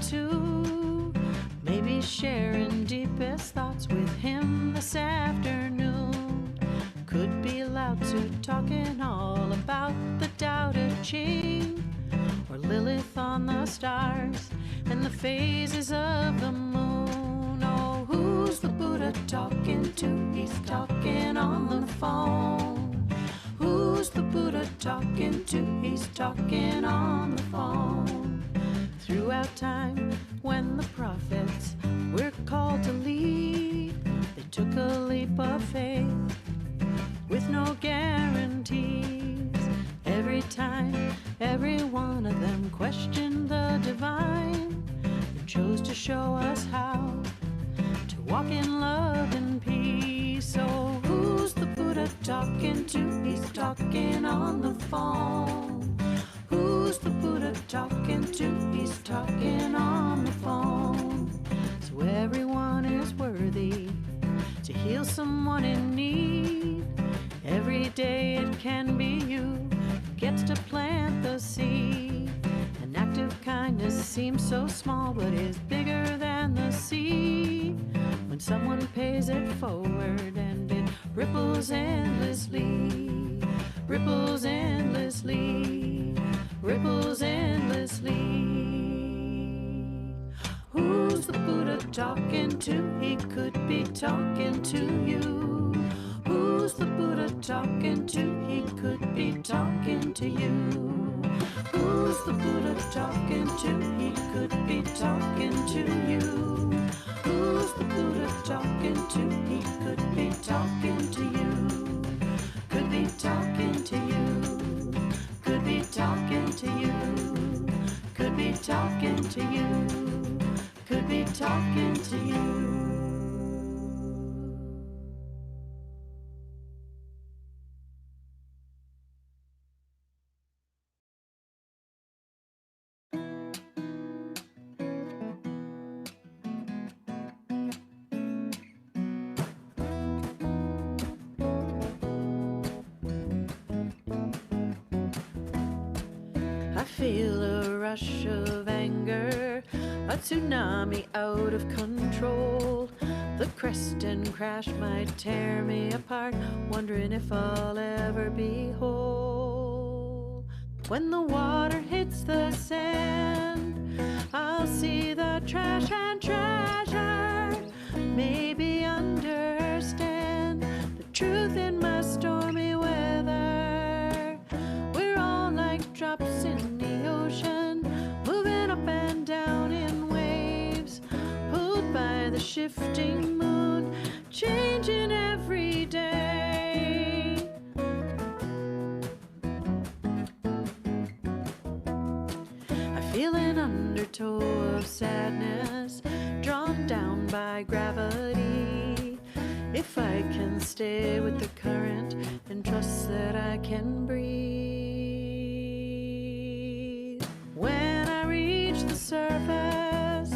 too. Maybe sharing deepest thoughts with him this afternoon. Could be loud to talking all about the Tao Te Ching, or Lilith on the stars and the phases of the moon. Oh, who's the Buddha talking to? He's talking on the phone. Who's the Buddha talking to? He's talking on the phone. Throughout time, when the prophets were called to lead, they took a leap of faith with no guarantees. Every time, every one of them questioned the divine and chose to show us how to walk in love and peace. So who's the Buddha talking to? He's talking on the phone. Who's the Buddha talking to? He's talking on the phone. So everyone is worthy to heal someone in need. Every day it can be you who gets to plant the seed. An act of kindness seems so small, but is bigger than the sea. When someone pays it forward and it ripples endlessly, ripples endlessly, ripples endlessly. Who's the Buddha talking to? He could be talking to you. Who's the Buddha talking to? He could be talking to you. Who's the Buddha talking to? He could be talking to you. Who's the Buddha talking to? He could be talking to you. Could be talking to you. Could be talking to you. Could be talking to you. Could be talking to you. I feel a rush of anger, a tsunami out of control. The crest and crash might tear me apart, wondering if I'll ever be whole. When the water hits the sand, I'll see the trash and treasure. Maybe understand the truth in my stormy weather. We're all like drops in the ocean, moving up and down in waves, pulled by the shifting moon, changing every day. I feel an undertow of sadness, drawn down by gravity. If I can stay with the current and trust that I can breathe. When I reach the surface,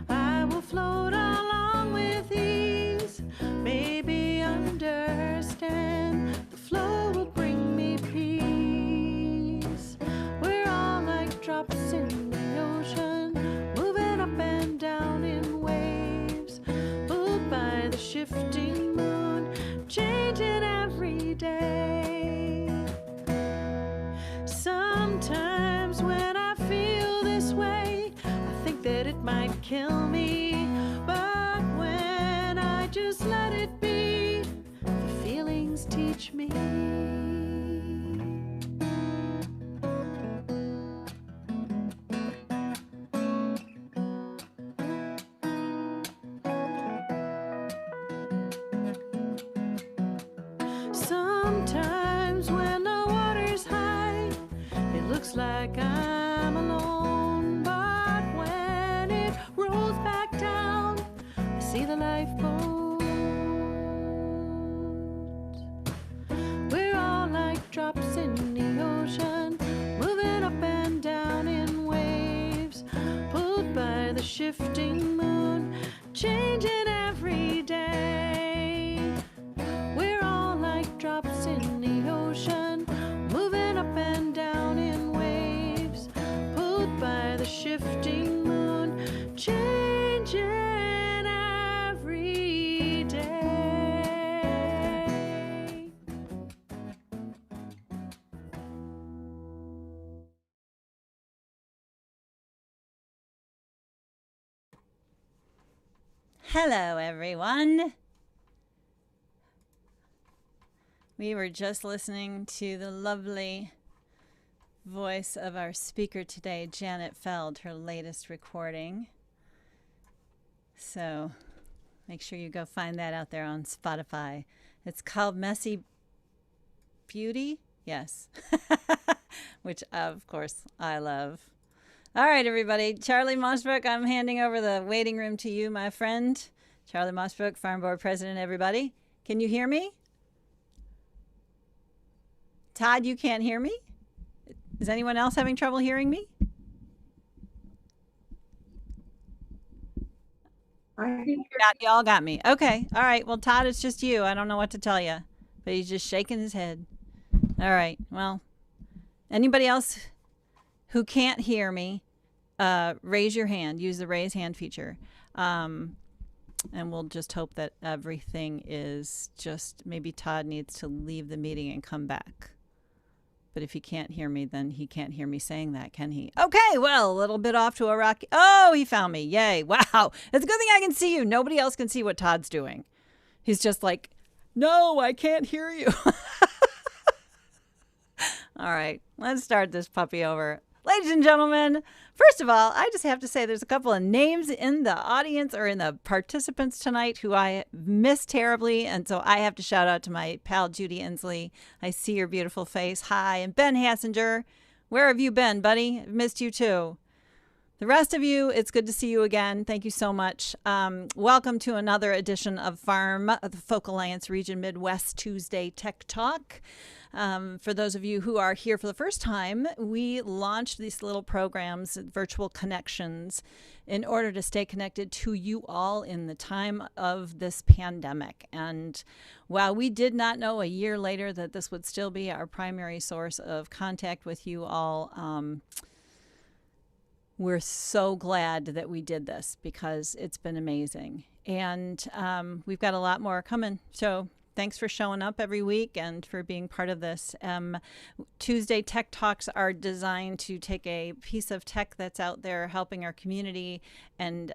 I will float along with ease. Maybe understand the flow will bring me peace. We're all like drops in the ocean, moving up and down in waves, pulled by the shifting moon, changing every day. Sometimes when I feel this way, I think that it might kill me. But when I just let it be, the feelings teach me. Sometimes when the water's high, it looks like I'm alone. But when it rolls back down, I see the lifeboat. We're all like drops in the ocean, moving up and down in waves, pulled by the shifting moon, changing every day. We're all like drops in the ocean, moving up and down in waves, pulled by the shifting moon, every day. Hello, everyone. We were just listening to the lovely voice of our speaker today, Janet Feld, her latest recording. So make sure you go find that out there on Spotify. It's called Messy Beauty. Yes. Which, of course, I love. All right, everybody. Charlie Mossbrook, I'm handing over the waiting room to you, my friend. Charlie Mossbrook, Farm Board President, everybody. Can you hear me? Todd, you can't hear me? Is anyone else having trouble hearing me? Y'all got me. Okay. All right. Well, Todd, it's just you. I don't know what to tell you, but he's just shaking his head. All right. Well, anybody else who can't hear me, raise your hand. Use the raise hand feature. And we'll just hope that everything is just, maybe Todd needs to leave the meeting and come back. But if he can't hear me, then he can't hear me saying that, can he? Okay, well, a little bit off to a rocky. Oh, he found me. Yay. Wow. It's a good thing I can see you. Nobody else can see what Todd's doing. He's just like, no, I can't hear you. All right, let's start this puppy over. Ladies and gentlemen, first of all, I just have to say there's a couple of names in the audience or in the participants tonight who I miss terribly. And so I have to shout out to my pal, Judy Inslee. I see your beautiful face. Hi. And Ben Hassinger. Where have you been, buddy? I've missed you too. The rest of you, it's good to see you again. Thank you so much. Welcome to another edition of FARM, the Folk Alliance Region Midwest Tuesday Tech Talk. For those of you who are here for the first time, we launched these little programs, virtual connections, in order to stay connected to you all in the time of this pandemic. And while we did not know a year later that this would still be our primary source of contact with you all, we're so glad that we did this because it's been amazing. And we've got a lot more coming. So thanks for showing up every week and for being part of this. Tuesday Tech Talks are designed to take a piece of tech that's out there helping our community and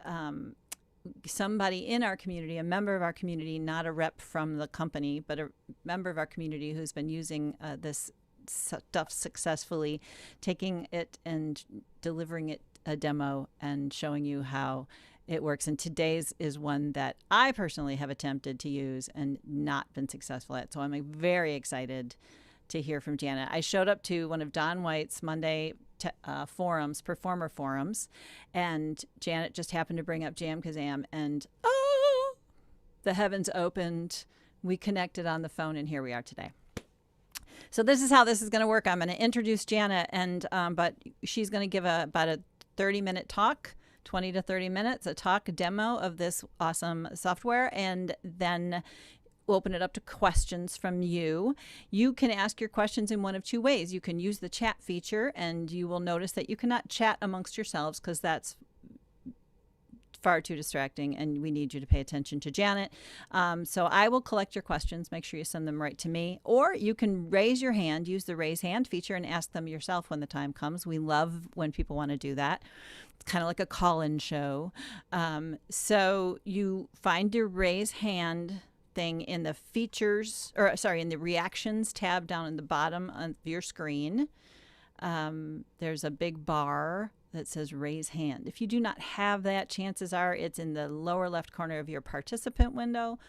somebody in our community, a member of our community, not a rep from the company, but a member of our community who's been using this stuff successfully, taking it and delivering it a demo and showing you how it works. And today's is one that I personally have attempted to use and not been successful at. So I'm very excited to hear from Janet. I showed up to one of Don White's Monday forums, performer forums, and Janet just happened to bring up JamKazam, and oh, the heavens opened. We connected on the phone, and here we are today. So this is how this is going to work. I'm going to introduce Janet, and but she's going to give about a 30-minute talk, 20 to 30 minutes, a talk demo of this awesome software, and then we'll open it up to questions from you. You can ask your questions in one of two ways. You can use the chat feature, and you will notice that you cannot chat amongst yourselves because that's far too distracting, and we need you to pay attention to Janet. So I will collect your questions. Make sure you send them right to me. Or you can raise your hand, use the raise hand feature, and ask them yourself when the time comes. We love when people want to do that. It's kind of like a call-in show. So you find your raise hand thing in the features, or sorry, in the reactions tab down in the bottom of your screen. There's a big bar that says raise hand. If you do not have that, chances are it's in the lower left corner of your participant window.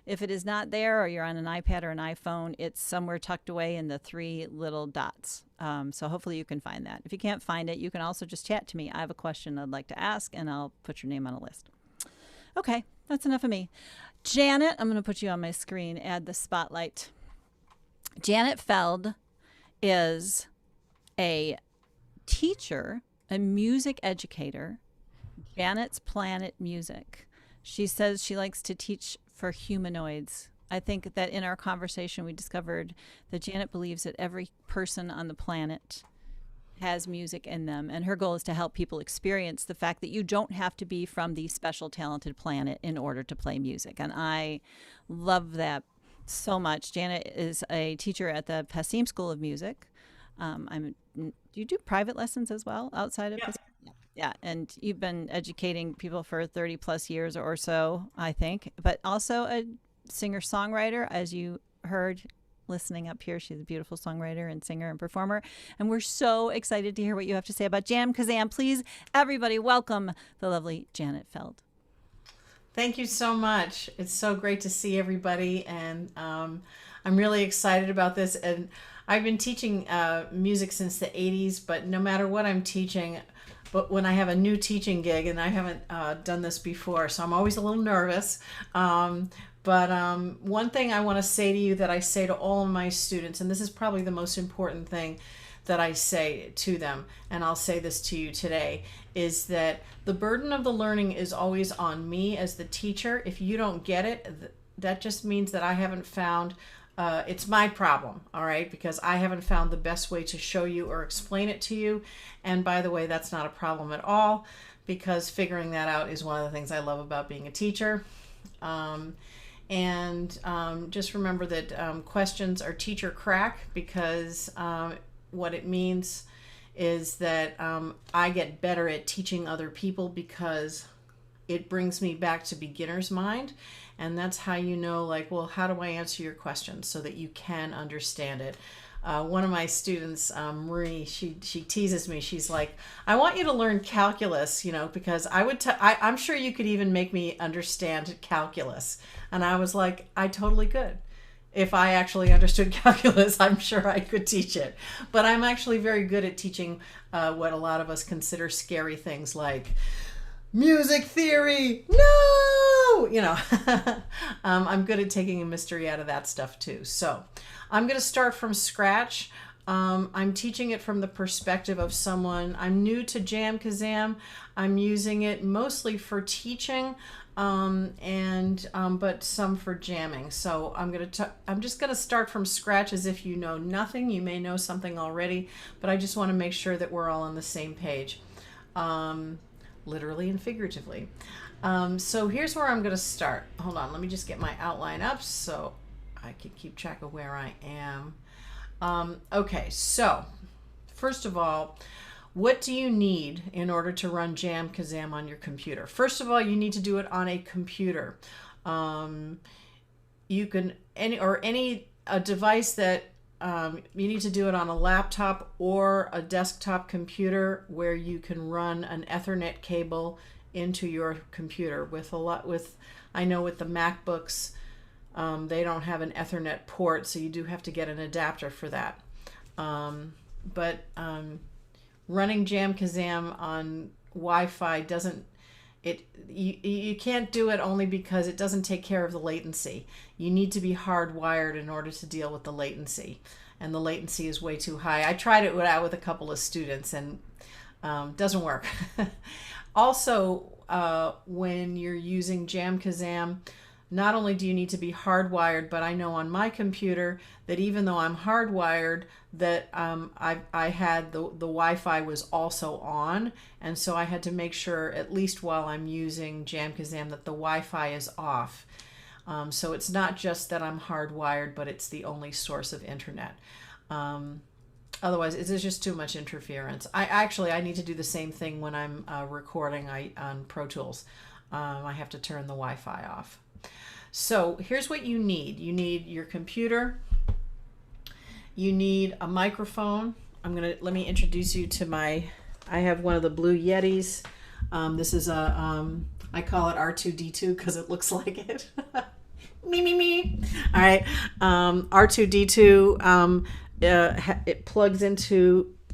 If it is not there, or you're on an iPad or an iPhone, it's somewhere tucked away in the three little dots. So hopefully you can find that. If you can't find it, you can also just chat to me. I have a question I'd like to ask, and I'll put your name on a list. Okay, that's enough of me. Janet, I'm going to put you on my screen, add the spotlight. Janet Feld is a teacher, a music educator, Janet's Planet Music. She says she likes to teach for humanoids. I think that in our conversation we discovered that Janet believes that every person on the planet has music in them. And her goal is to help people experience the fact that you don't have to be from the special talented planet in order to play music. And I love that so much. Janet is a teacher at the Passim School of Music. Do you do private lessons as well outside of Passim? Yeah, and you've been educating people for 30 plus years or so, I think, but also a singer-songwriter, as you heard listening up here. She's a beautiful songwriter and singer and performer. And we're so excited to hear what you have to say about JamKazam. Please, everybody, welcome the lovely Janet Feld. Thank you so much. It's so great to see everybody, and I'm really excited about this. And I've been teaching music since the 80s, but no matter what I'm teaching, but when I have a new teaching gig, and I haven't done this before, so I'm always a little nervous. But one thing I want to say to you that I say to all of my students, and this is probably the most important thing that I say to them, and I'll say this to you today, is that the burden of the learning is always on me as the teacher. If you don't get it, that just means that I haven't found, it's my problem, all right? Because I haven't found the best way to show you or explain it to you. And by the way, that's not a problem at all, because figuring that out is one of the things I love about being a teacher. Just remember that questions are teacher crack, because what it means is that I get better at teaching other people because it brings me back to beginner's mind. And that's how you know, like, well, how do I answer your questions so that you can understand it? One of my students, Marie, she teases me. She's like, I want you to learn calculus, because I'm sure you could even make me understand calculus. And I was like, I totally could. If I actually understood calculus, I'm sure I could teach it. But I'm actually very good at teaching what a lot of us consider scary things, like music theory. No! I'm good at taking a mystery out of that stuff too. So I'm going to start from scratch. I'm teaching it from the perspective of someone. I'm new to JamKazam. I'm using it mostly for teaching, but some for jamming. So I'm just going to start from scratch as if you know nothing. You may know something already, but I just want to make sure that we're all on the same page, literally and figuratively. So here's where I'm going to start. Hold on, let me just get my outline up so I can keep track of where I am. Okay, so first of all, what do you need in order to run JamKazam on your computer? First of all, you need to do it on a computer. You can a device that you need to do it on a laptop or a desktop computer where you can run an Ethernet cable into your computer. I know with the MacBooks, they don't have an Ethernet port, so you do have to get an adapter for that. Running JamKazam on Wi-Fi you can't do it only because it doesn't take care of the latency. You need to be hardwired in order to deal with the latency, and the latency is way too high. I tried it out with a couple of students, and doesn't work. Also, when you're using JamKazam, not only do you need to be hardwired, but I know on my computer that even though I'm hardwired, that I had the Wi-Fi was also on, and so I had to make sure, at least while I'm using JamKazam, that the Wi-Fi is off. So it's not just that I'm hardwired, but it's the only source of internet. Otherwise, it's just too much interference. I need to do the same thing when I'm recording on Pro Tools. I have to turn the Wi-Fi off. So here's what you need. You need your computer. You need a microphone. Let me introduce you to I have one of the Blue Yetis. This is I call it R2D2 because it looks like it. me. All right. R2D2,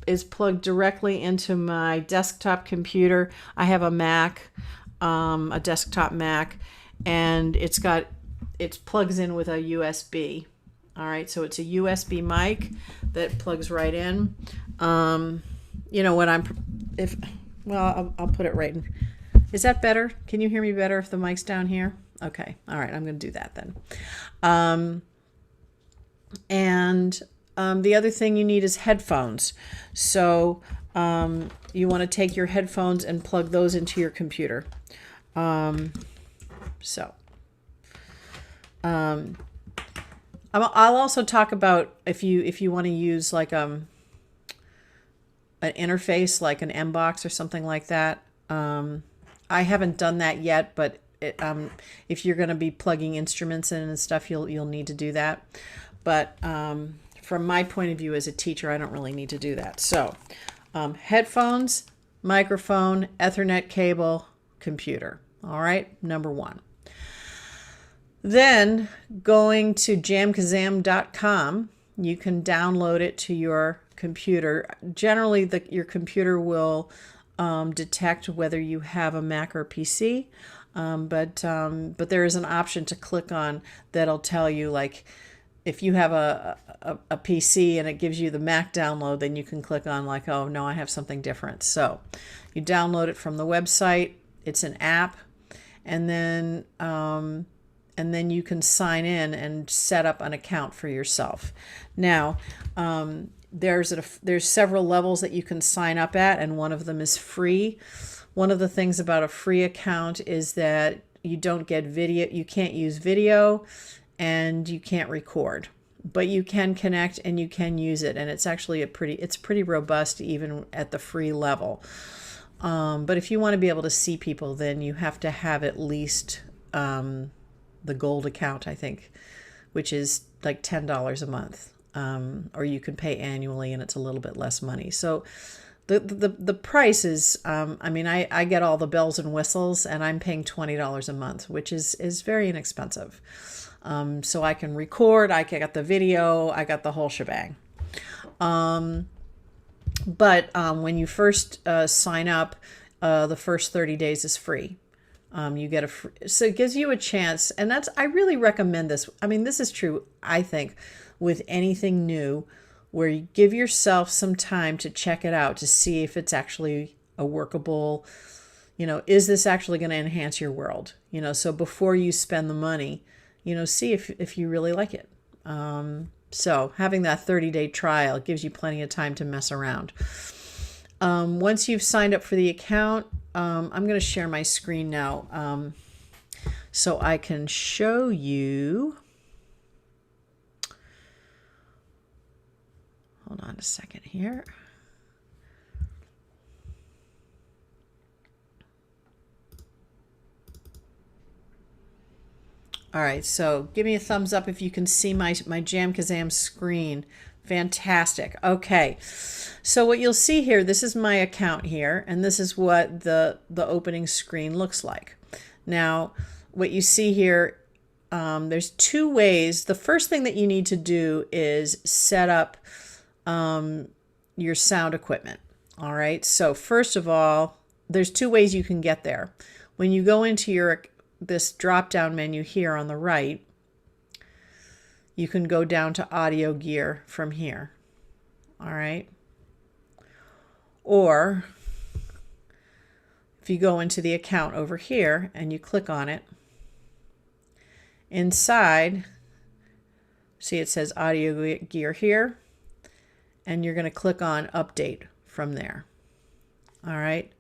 is plugged directly into my desktop computer. I have a Mac, a desktop Mac, and it plugs in with a USB. All right, so it's a USB mic that plugs right in. I'll put it right in. Is that better? Can you hear me better if the mic's down here? Okay, all right, I'm going to do that then. the other thing you need is headphones. So you want to take your headphones and plug those into your computer. I'll also talk about if you want to use like an interface like an MBox or something like that. I haven't done that yet, but if you're going to be plugging instruments in and stuff, you'll need to do that. But from my point of view as a teacher, I don't really need to do that. So headphones, microphone, Ethernet cable, computer. All right, number one. Then going to JamKazam.com, you can download it to your computer. Generally, your computer will detect whether you have a Mac or PC, but there is an option to click on that'll tell you, like, if you have a PC and it gives you the Mac download, then you can click on like, oh no, I have something different. So you download it from the website. It's an app, and then you can sign in and set up an account for yourself. Now, there's several levels that you can sign up at, and one of them is free. One of the things about a free account is that you don't get video, you can't use video, and you can't record, but you can connect and you can use it, and it's actually it's pretty robust even at the free level. But if you want to be able to see people, then you have to have at least the gold account, I think, which is like $10 a month, or you can pay annually and it's a little bit less money. So the price is, I get all the bells and whistles, and I'm paying $20 a month, which is very inexpensive. So I can record, I got the video, I got the whole shebang. But when you first sign up, the first 30 days is free. You get so it gives you a chance, and I really recommend this. I mean, this is true, I think, with anything new, where you give yourself some time to check it out, to see if it's actually a workable, is this actually going to enhance your world? So before you spend the money, see if you really like it. So having that 30-day trial gives you plenty of time to mess around. Once you've signed up for the account, I'm going to share my screen now so I can show you. Hold on a second here. All right, so give me a thumbs up if you can see my JamKazam screen. Fantastic. Okay, so what you'll see here, this is my account here, and this is what the opening screen looks like. Now, what you see here, there's two ways. The first thing that you need to do is set up your sound equipment. All right, so first of all, there's two ways you can get there. When you go into this drop-down menu here on the right, you can go down to audio gear from here. All right. Or if you go into the account over here and you click on it, inside, see it says audio gear here, and you're going to click on update from there. All right.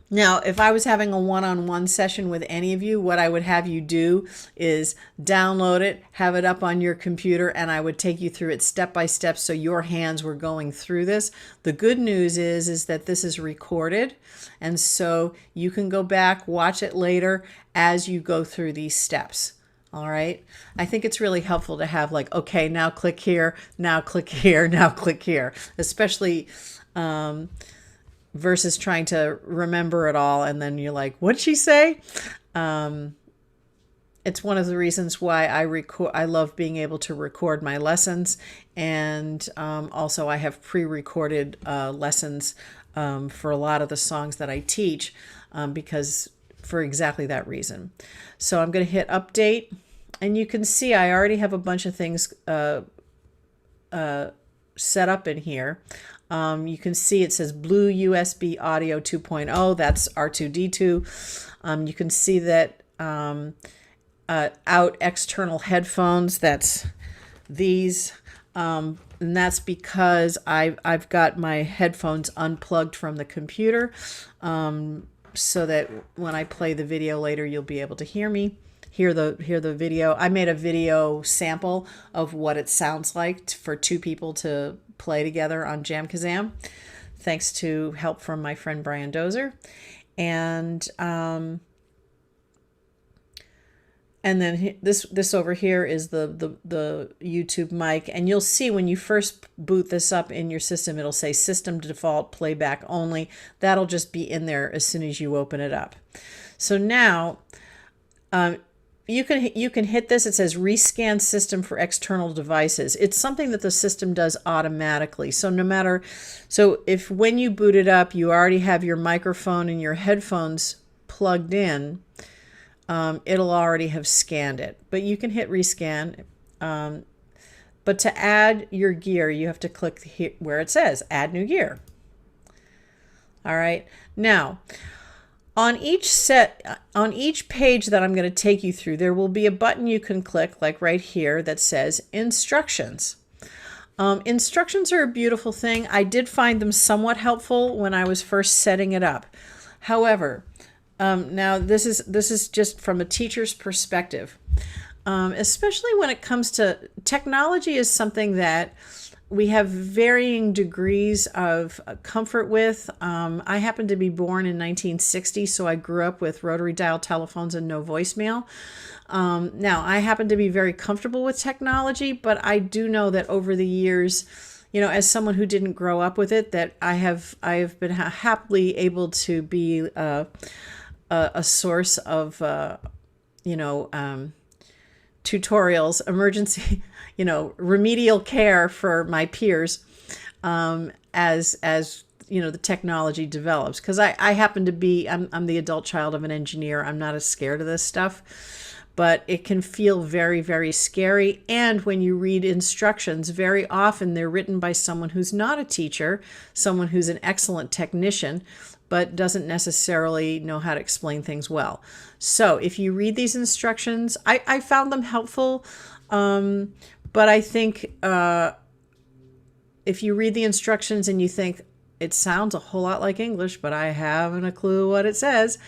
Now, if I was having a one-on-one session with any of you, what I would have you do is download it, have it up on your computer, and I would take you through it step by step so your hands were going through this. The good news is that this is recorded, and so you can go back, watch it later as you go through these steps. All right. I think it's really helpful to have like, okay, now click here, now click here, now click here, especially versus trying to remember it all and then you're like, what'd she say? It's one of the reasons why I love being able to record my lessons, and also I have pre-recorded lessons for a lot of the songs that I teach because for exactly that reason. So I'm going to hit update, and you can see I already have a bunch of things set up in here. You can see it says Blue USB Audio 2.0. That's R2D2. You can see that out external headphones. That's these, and that's because I've got my headphones unplugged from the computer, so that when I play the video later, you'll be able to hear the video. I made a video sample of what it sounds like for two people to play together on JamKazam, thanks to help from my friend Brian Dozer. And then this over here is the YouTube mic, and you'll see when you first boot this up in your system, it'll say system default playback only. That'll just be in there as soon as you open it up. So now you can hit this. It says rescan system for external devices. It's something that the system does automatically. So if when you boot it up, you already have your microphone and your headphones plugged in, it'll already have scanned it. But you can hit rescan. But to add your gear, you have to click here where it says add new gear. All right. Now, on each page that I'm going to take you through, there will be a button you can click, like right here, that says instructions. Instructions are a beautiful thing. I did find them somewhat helpful when I was first setting it up. However, now this is just from a teacher's perspective, especially when it comes to technology. Is something that we have varying degrees of comfort with. I happen to be born in 1960, so I grew up with rotary dial telephones and no voicemail. Now, I happen to be very comfortable with technology, but I do know that over the years, as someone who didn't grow up with it, that I have been happily able to be a source of, tutorials, emergency, remedial care for my peers, as the technology develops. Because I happen to be, I'm the adult child of an engineer. I'm not as scared of this stuff, but it can feel very, very scary. And when you read instructions, very often they're written by someone who's not a teacher, someone who's an excellent technician, but doesn't necessarily know how to explain things well. So if you read these instructions, I found them helpful. But I think if you read the instructions and you think it sounds a whole lot like English, but I haven't a clue what it says,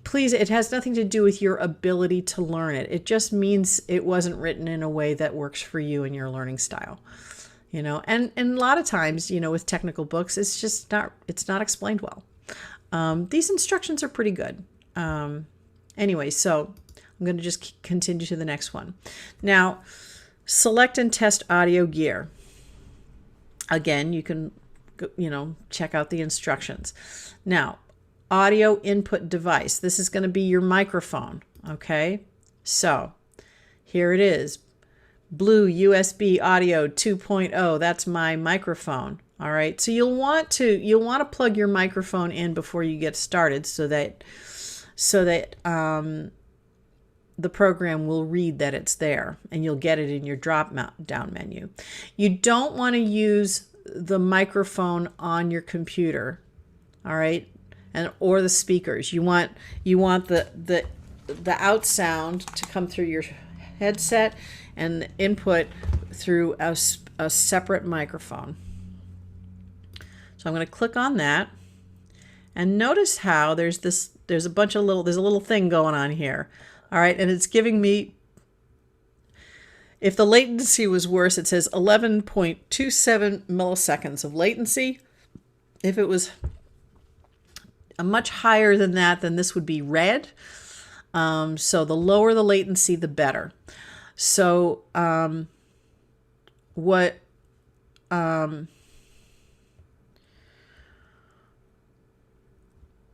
please, it has nothing to do with your ability to learn it. It just means it wasn't written in a way that works for you and your learning style. And a lot of times, with technical books, it's not explained well. These instructions are pretty good. Anyway, so I'm going to just continue to the next one. Now, select and test audio gear. Again, you can, check out the instructions. Now, audio input device. This is going to be your microphone. Okay. So here it is. Blue USB audio 2.0. That's my microphone. All right. So you'll want to plug your microphone in before you get started so that the program will read that it's there and you'll get it in your drop down menu. You don't want to use the microphone on your computer. All right. Or the speakers. You want the out sound to come through your headset and the input through a separate microphone. So I'm going to click on that, and notice how there's a little thing going on here. All right, and it's giving me, if the latency was worse, it says 11.27 milliseconds of latency. If it was a much higher than that, then this would be red. So the lower the latency, the better. So and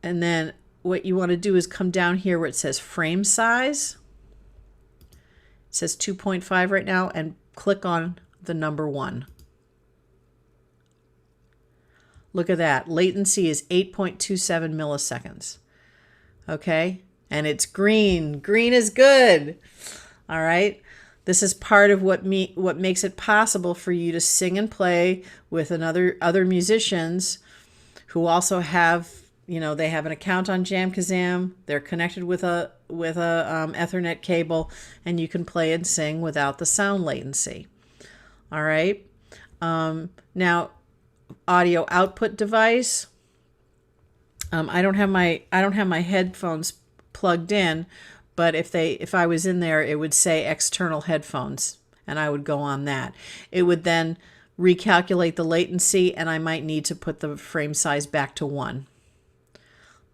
then what you want to do is come down here where it says frame size. It says 2.5 right now, and click on the number 1. Look at that. Latency is 8.27 milliseconds. Okay? And it's green. Green is good. All right? This is part of what makes it possible for you to sing and play with other musicians who also have they have an account on JamKazam. They're connected with a Ethernet cable, and you can play and sing without the sound latency. All right. Now, audio output device. I don't have my headphones plugged in, but if I was in there, it would say external headphones, and I would go on that. It would then recalculate the latency, and I might need to put the frame size back to 1.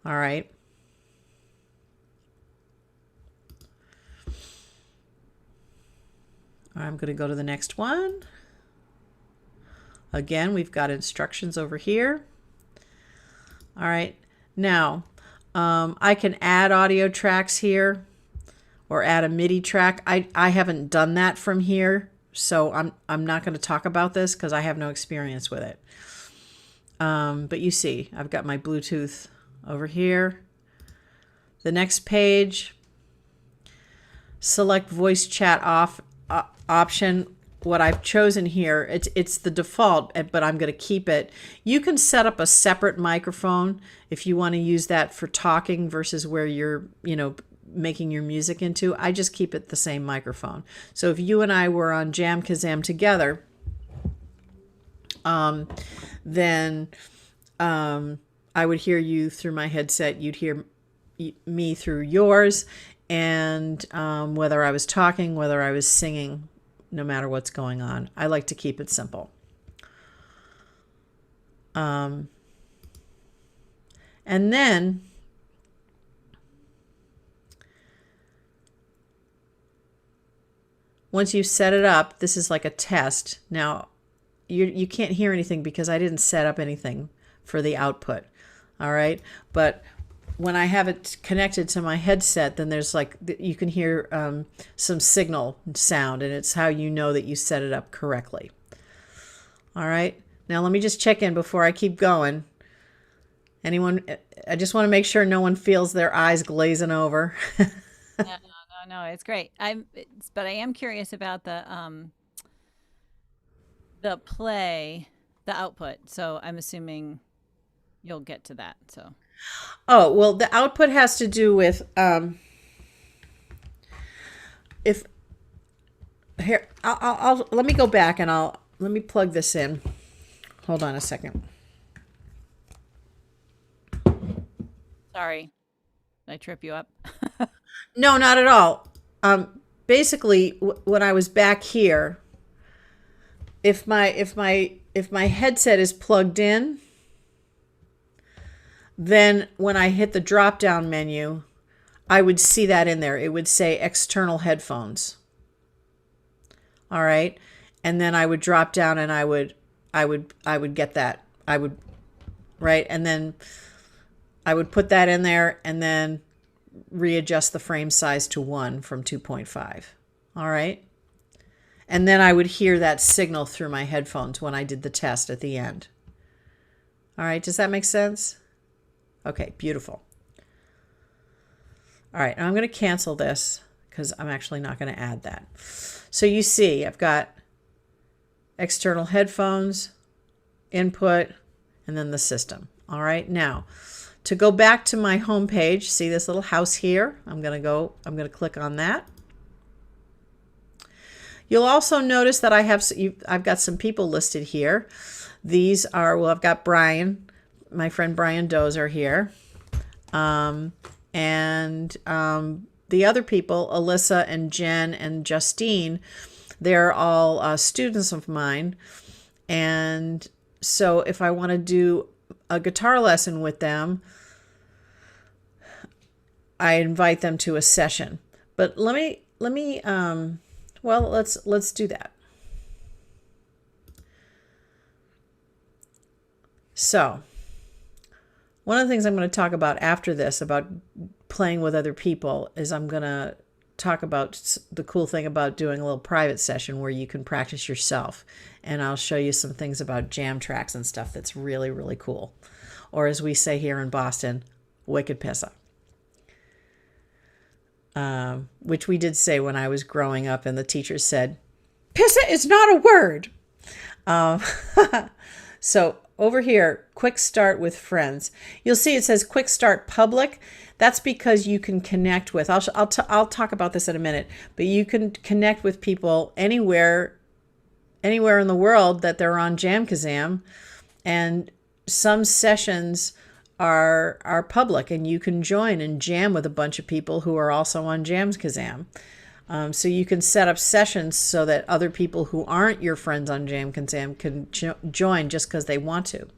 All right. I'm going to go to the next one. Again, we've got instructions over here. All right. Now, I can add audio tracks here or add a MIDI track. I haven't done that from here, so I'm not going to talk about this because I have no experience with it. But you see, I've got my Bluetooth over here. The next page, select voice chat off option. What I've chosen here, it's the default, but I'm going to keep it. You can set up a separate microphone if you want to use that for talking versus where you're, making your music into. I just keep it the same microphone. So if you and I were on JamKazam together, then I would hear you through my headset. You'd hear me through yours, and whether I was talking, whether I was singing, no matter what's going on. I like to keep it simple. And then once you set it up, this is like a test. Now, you can't hear anything because I didn't set up anything for the output. All right. But when I have it connected to my headset, then there's you can hear some signal sound, and it's how you know that you set it up correctly. All right. Now let me just check in before I keep going. Anyone? I just want to make sure no one feels their eyes glazing over. No, it's great. But I am curious about the play, the output. So I'm assuming you'll get to that. So. Oh, well, the output has to do with if here I'll let me go back and let me plug this in. Hold on a second. Sorry. Did I trip you up? No, not at all. Basically, when I was back here, if my headset is plugged in, then when I hit the drop down menu, I would see that in there. It would say external headphones. All right. And then I would drop down and I would get that. Right. And then I would put that in there and then readjust the frame size to 1 from 2.5. All right. And then I would hear that signal through my headphones when I did the test at the end. All right. Does that make sense? Okay, beautiful. All right, now I'm going to cancel this because I'm actually not going to add that. So you see, I've got external headphones, input, and then the system. All right, now to go back to my home page, see this little house here? I'm going to click on that. You'll also notice that I've got some people listed here. These are, well, I've got Brian, my friend Brian Dozer here. The other people, Alyssa and Jen and Justine, they're all students of mine. And so if I want to do a guitar lesson with them, I invite them to a session. But let's do that. So one of the things I'm going to talk about after this, about playing with other people, is I'm going to talk about the cool thing about doing a little private session where you can practice yourself. And I'll show you some things about jam tracks and stuff that's really, really cool. Or as we say here in Boston, wicked pissa. Which we did say when I was growing up, and the teachers said, pissa is not a word. So over here, quick start with friends. You'll see it says quick start public. That's because you can connect with, I'll talk about this in a minute, but you can connect with people anywhere in the world that they're on JamKazam, and some sessions are public, and you can join and jam with a bunch of people who are also on JamKazam. So you can set up sessions so that other people who aren't your friends on JamKazam can join just because they want to.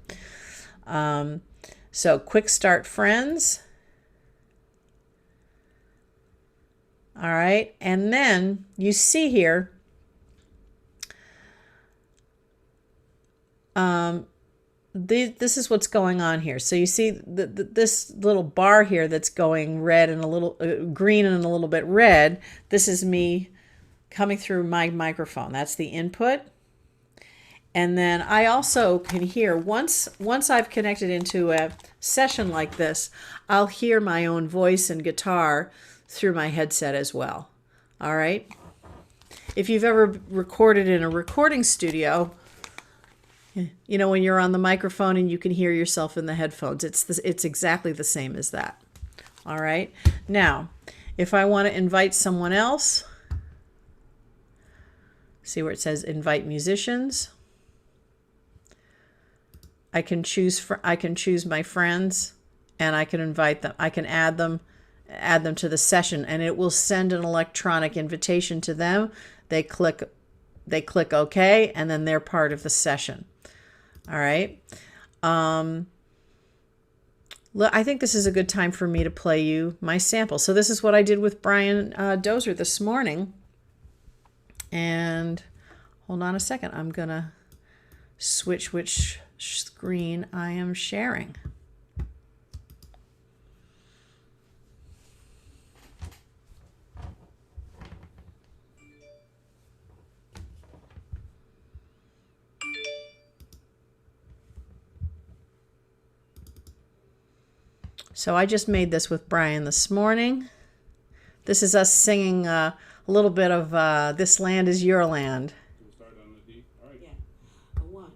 So quick start friends. All right, and then you see here, this is what's going on here. So you see this little bar here that's going red and a little green and a little bit red. This is me coming through my microphone. That's the input. And then I also can hear, once I've connected into a session like this, I'll hear my own voice and guitar through my headset as well. All right. If you've ever recorded in a recording studio, you know, when you're on the microphone and you can hear yourself in the headphones, it's exactly the same as that. All right. Now, if I want to invite someone else, see where it says invite musicians. I can choose my friends, and I can invite them. I can add them to the session, and it will send an electronic invitation to them. They click OK, and then they're part of the session. All right. I think this is a good time for me to play you my sample. So this is what I did with Brian Dozer this morning. And hold on a second. I'm going to switch which screen I am sharing. So I just made this with Brian this morning. This is us singing a little bit of This Land Is Your Land. We'll start on the D. All right. Yeah. A 1,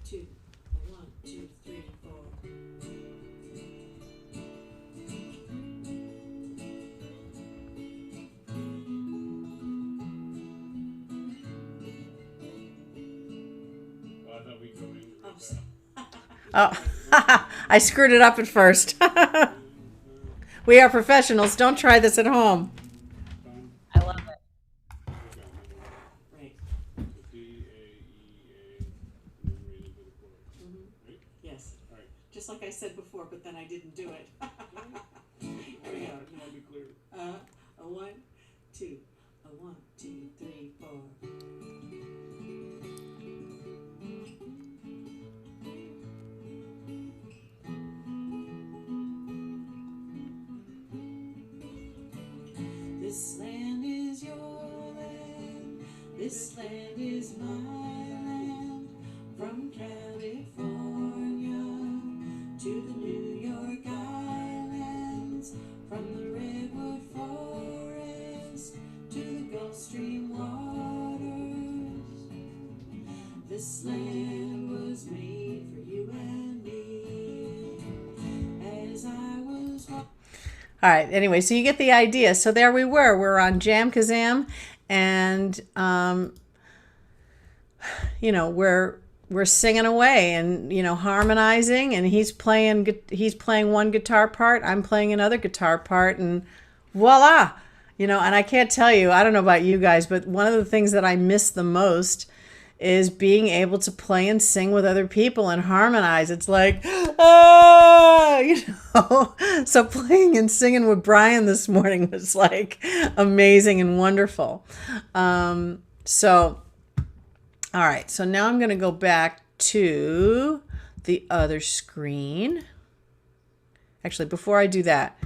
2, a 1, 2, 3, 4. Well, I thought we'd go in. Oh, I screwed it up at first. We are professionals. Don't try this at home. I love it. Right. D, A, E, A, and then right into the chorus. Right? Yes. All right. Just like I said before, but then I didn't do it. Here we I go. just want to be clear. A 1, 2, a 1, 2, 3, 4. This land is your land. This land is my land. From California to the New York Islands, from the redwood forest to the Gulf Stream waters. This land was made for you and me. As I was walking. All right. Anyway, so you get the idea. So there we were. We're on JamKazam, and you know, we're singing away and, you know, harmonizing, and he's playing one guitar part, I'm playing another guitar part, and voila. You know, and I can't tell you, I don't know about you guys, but one of the things that I miss the most is being able to play and sing with other people and harmonize. It's like, ah, you know. So playing and singing with Brian this morning was like amazing and wonderful. So, all right. So now I'm going to go back to the other screen. Actually, before I do that,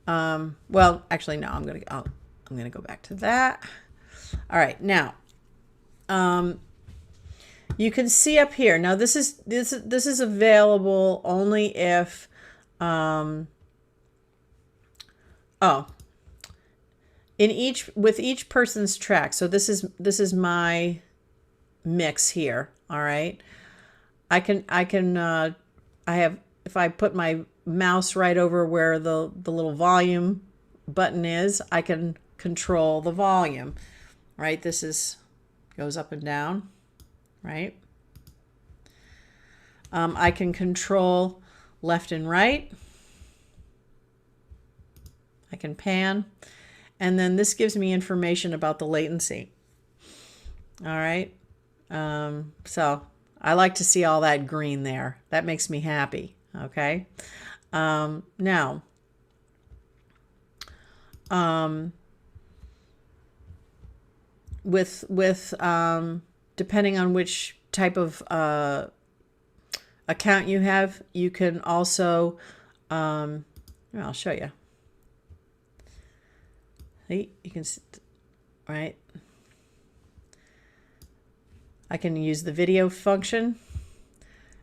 well, actually, no, I'm going to go back to that. All right. Now, you can see up here. Now this is available only if with each person's track. So this is my mix here. All right. I have, if I put my mouse right over where the little volume button is, I can control the volume, right? This is, goes up and down, right? I can control left and right. I can pan. And then this gives me information about the latency. All right. So I like to see all that green there. That makes me happy. Okay. Now, with depending on which type of account you have, you can also, I'll show you. See, you can, right? I can use the video function,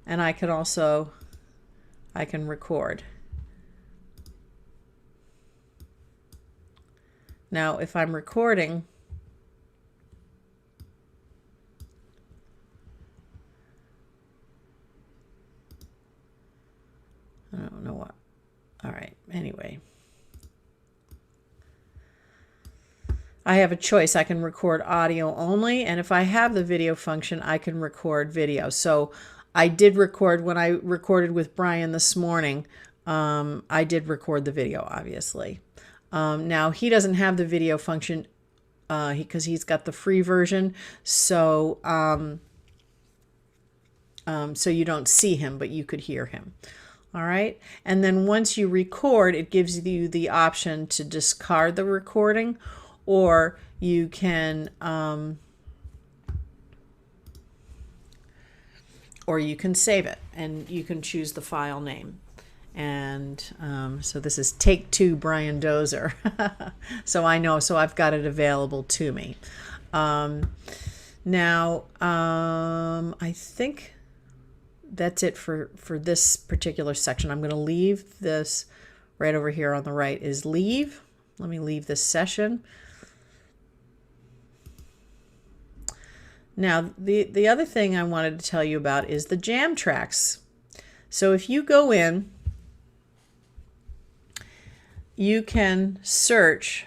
and I can also, I can record. Now, if I'm recording, I don't know what. All right, anyway. I have a choice. I can record audio only, and if I have the video function, I can record video. So I did record, when I recorded with Brian this morning, I did record the video, obviously. Now, he doesn't have the video function because he's got the free version, so so you don't see him, but you could hear him. All right, and then once you record, it gives you the option to discard the recording, or you can save it, and you can choose the file name. And so this is Take Two Brian Dozer. So I know, so I've got it available to me. Now, I think that's it for this particular section. I'm going to leave this right over here on the right is leave. Let me leave this session. Now, the other thing I wanted to tell you about is the jam tracks. So if you go in, you can search.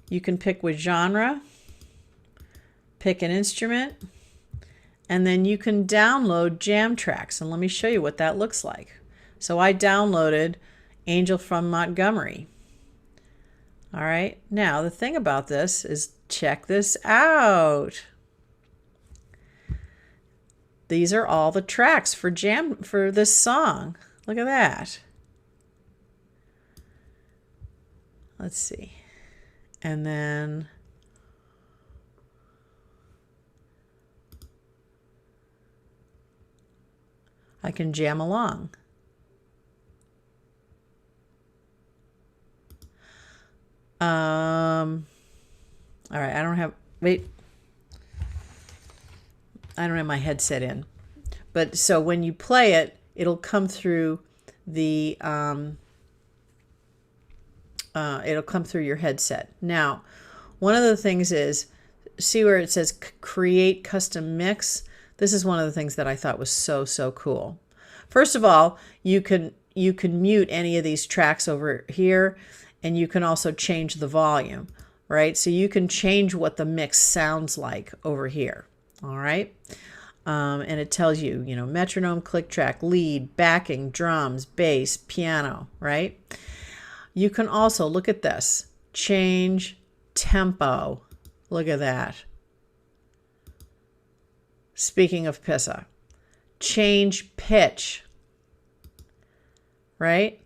You can pick which genre, pick an instrument, and then you can download jam tracks. And let me show you what that looks like. So I downloaded Angel from Montgomery. All right, now the thing about this is, check this out. These are all the tracks for this song. Look at that. Let's see. And then I can jam along. All right, I don't have my headset in. But so when you play it, it'll come through the it'll come through your headset. Now, one of the things is, see where it says create custom mix? This is one of the things that I thought was so cool. First of all, you can mute any of these tracks over here, and you can also change the volume, right? So you can change what the mix sounds like over here, all right? And it tells you, metronome, click track, lead, backing, drums, bass, piano, right? You can also, look at this, change tempo. Look at that. Speaking of Pissa, change pitch, right?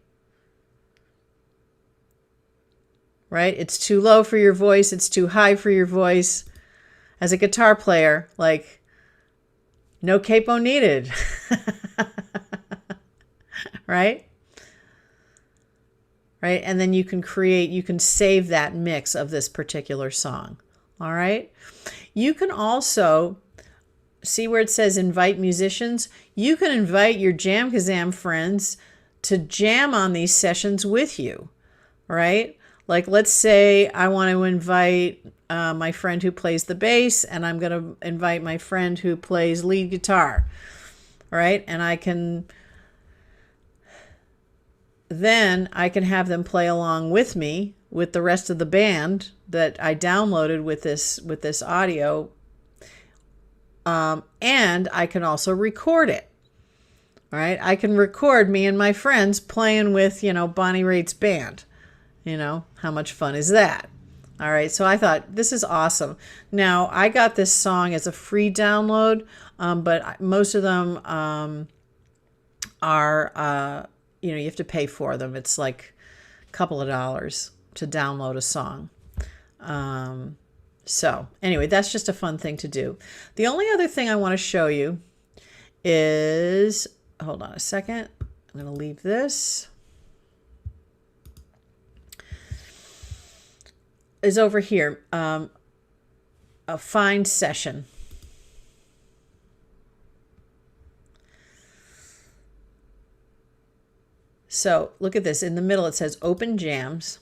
Right? It's too low for your voice. It's too high for your voice. As a guitar player, like, no capo needed. Right? Right? And then you can save that mix of this particular song. All right? You can also see where it says invite musicians. You can invite your JamKazam friends to jam on these sessions with you, right? Like, let's say I want to invite my friend who plays the bass, and I'm going to invite my friend who plays lead guitar. All right. And then I can have them play along with me with the rest of the band that I downloaded with this audio. And I can also record it. All right. I can record me and my friends playing with, Bonnie Raitt's band. How much fun is that? All right. So I thought, this is awesome. Now, I got this song as a free download, but most of them are, you have to pay for them. It's like a couple of dollars to download a song. So anyway, that's just a fun thing to do. The only other thing I want to show you is, hold on a second. I'm going to leave this. Is over here, a find session. So look at this. In the middle, it says open jams.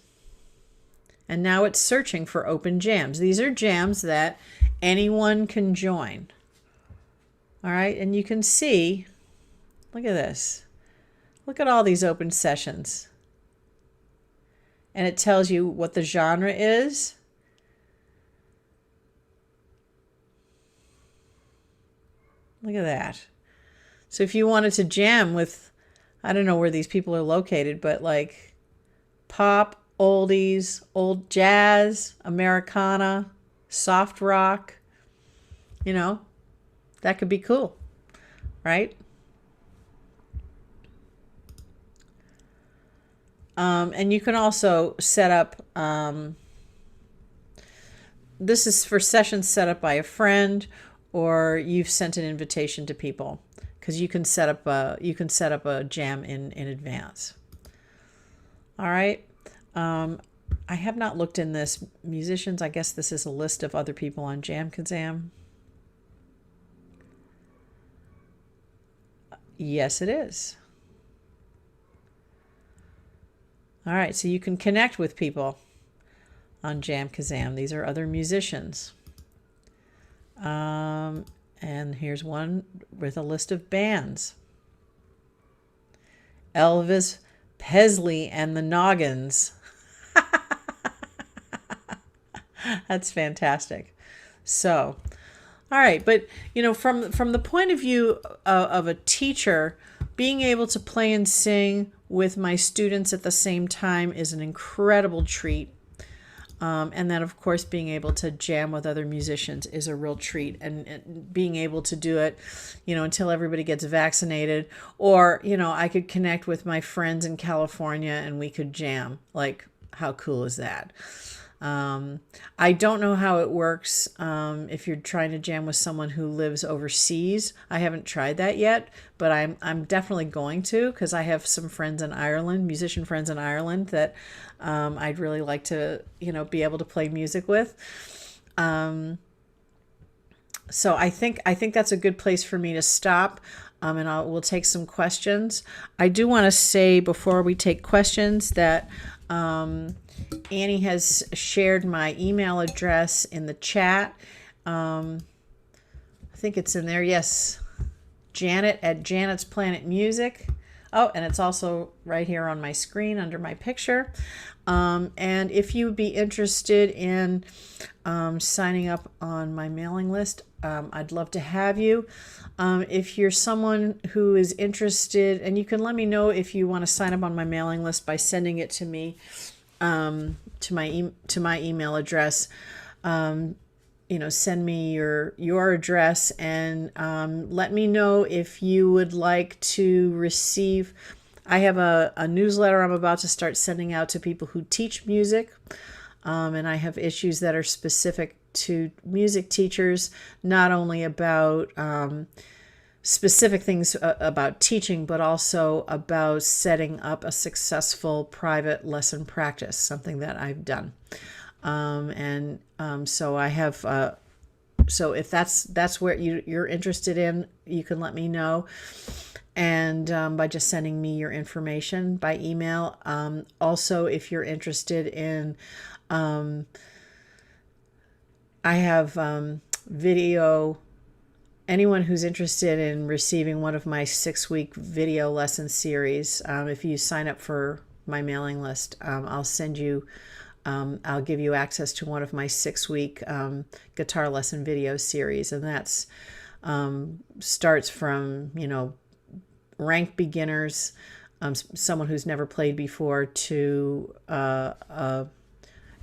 And now it's searching for open jams. These are jams that anyone can join. All right. And you can see, look at this. Look at all these open sessions. And it tells you what the genre is. Look at that. So if you wanted to jam with, I don't know where these people are located, but like pop, oldies, old jazz, Americana, soft rock, that could be cool, right? And you can also set up, this is for sessions set up by a friend, or you've sent an invitation to people, because you can set up a jam in advance. All right. I have not looked in this musicians. I guess this is a list of other people on JamKazam. Yes, it is. All right, so you can connect with people on JamKazam. These are other musicians. And here's one with a list of bands. Elvis Presley and the Noggins. That's fantastic. So, all right, but from the point of view of a teacher, being able to play and sing with my students at the same time is an incredible treat. And then, of course, being able to jam with other musicians is a real treat. And being able to do it, until everybody gets vaccinated. Or, I could connect with my friends in California and we could jam. Like, how cool is that? I don't know how it works if you're trying to jam with someone who lives overseas. I haven't tried that yet, but I'm definitely going to, because I have some friends in Ireland, musician friends in Ireland that I'd really like to, be able to play music with. So I think that's a good place for me to stop. And we'll take some questions. I do want to say before we take questions that Annie has shared my email address in the chat. I think it's in there. Yes. Janet at Janet's Planet Music. Oh, and it's also right here on my screen under my picture. And if you would be interested in signing up on my mailing list, I'd love to have you. If you're someone who is interested, and you can let me know if you want to sign up on my mailing list by sending it to me, to my email address. Send me your address, and let me know if you would like to receive. I have a newsletter I'm about to start sending out to people who teach music, and I have issues that are specific to music teachers, not only about specific things about teaching, but also about setting up a successful private lesson practice, something that I've done. So I have, so if that's where you're interested in, you can let me know. And by just sending me your information by email. Also, if you're interested in I have video. Anyone who's interested in receiving one of my 6-week video lesson series, if you sign up for my mailing list, I'll give you access to one of my 6-week guitar lesson video series. And that's starts from, rank beginners, someone who's never played before, to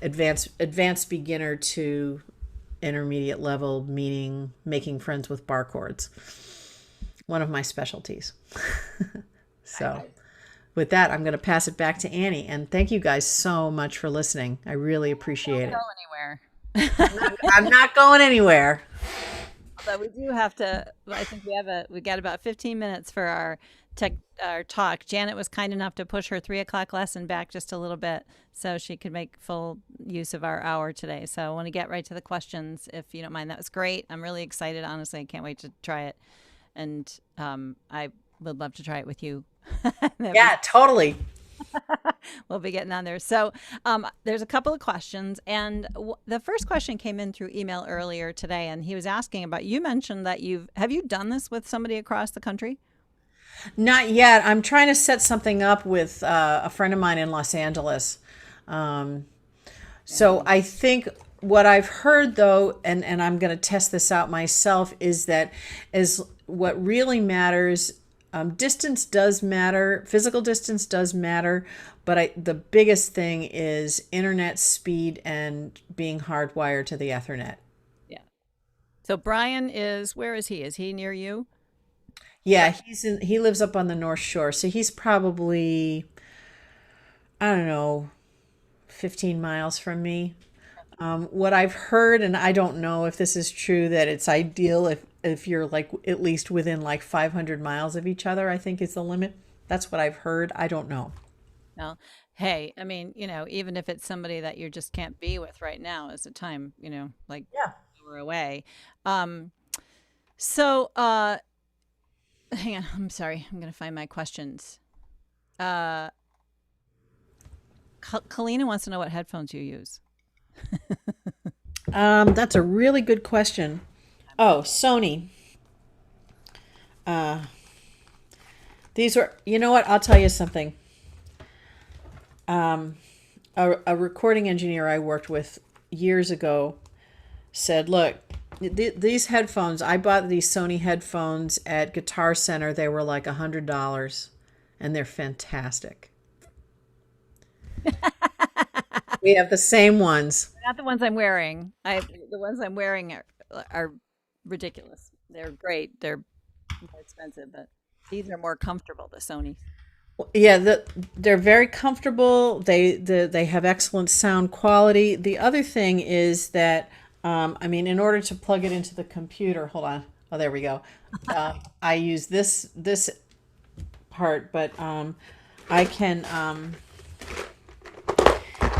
advanced beginner to intermediate level, meaning making friends with bar chords. One of my specialties. So with that, I'm going to pass it back to Annie. And thank you guys so much for listening. I really appreciate it. Don't go anywhere. I'm not going anywhere. But we do have to. I think we got about 15 minutes for our talk. Janet was kind enough to push her 3 o'clock lesson back just a little bit so she could make full use of our hour today. So I want to get right to the questions, if you don't mind. That was great. I'm really excited. Honestly, I can't wait to try it, and I would love to try it with you. Yeah, totally. We'll be getting on there. So there's a couple of questions. And the first question came in through email earlier today. And he was asking about, you mentioned that have you done this with somebody across the country? Not yet. I'm trying to set something up with a friend of mine in Los Angeles. So I think what I've heard, though, and I'm going to test this out myself, is that what really matters. Distance does matter. Physical distance does matter. But the biggest thing is internet speed and being hardwired to the Ethernet. Yeah. So Brian where is he? Is he near you? Yeah, he lives up on the North Shore. So he's probably, I don't know, 15 miles from me. What I've heard, and I don't know if this is true, that it's ideal if you're like at least within like 500 miles of each other, I think is the limit. That's what I've heard. I don't know. Well, hey, I mean, even if it's somebody that you just can't be with right now is the time, like Yeah. we're away. So hang on, I'm sorry. I'm going to find my questions. Kalina wants to know what headphones you use. That's a really good question. Oh, Sony. These were, you know what? I'll tell you something. A recording engineer I worked with years ago said, look, these headphones, I bought these Sony headphones at Guitar Center. They were like $100 and they're fantastic. We have the same ones. Not the ones I'm wearing. The ones I'm wearing are ridiculous. They're great. They're more expensive, but these are more comfortable, the Sony. Yeah, they're very comfortable. They have excellent sound quality. The other thing is that, in order to plug it into the computer, hold on. Oh, there we go. I use this part, but I can.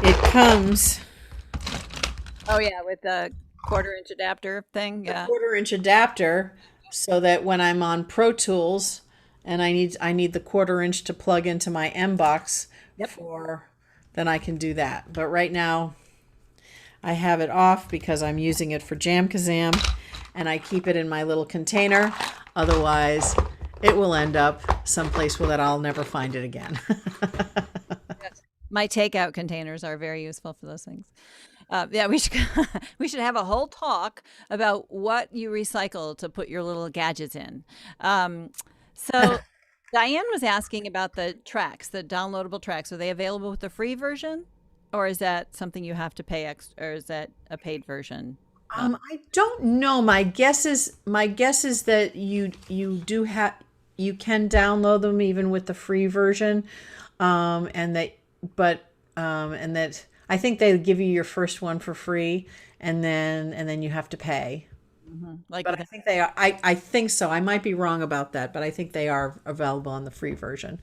It comes. Oh yeah, with the 1/4-inch adapter thing. Yeah, 1/4-inch adapter, so that when I'm on Pro Tools and I need the 1/4-inch to plug into my M box, then I can do that. But right now, I have it off because I'm using it for JamKazam, and I keep it in my little container. Otherwise, it will end up someplace that I'll never find it again. My takeout containers are very useful for those things. Yeah, we should have a whole talk about what you recycle to put your little gadgets in. So Diane was asking about the tracks, the downloadable tracks. Are they available with the free version, or is that something you have to pay extra, or is that a paid version? I don't know. My guess is that you can download them even with the free version, and that I think they give you your first one for free, and then you have to pay. Mm-hmm. But I think they are. I think so. I might be wrong about that, but I think they are available on the free version.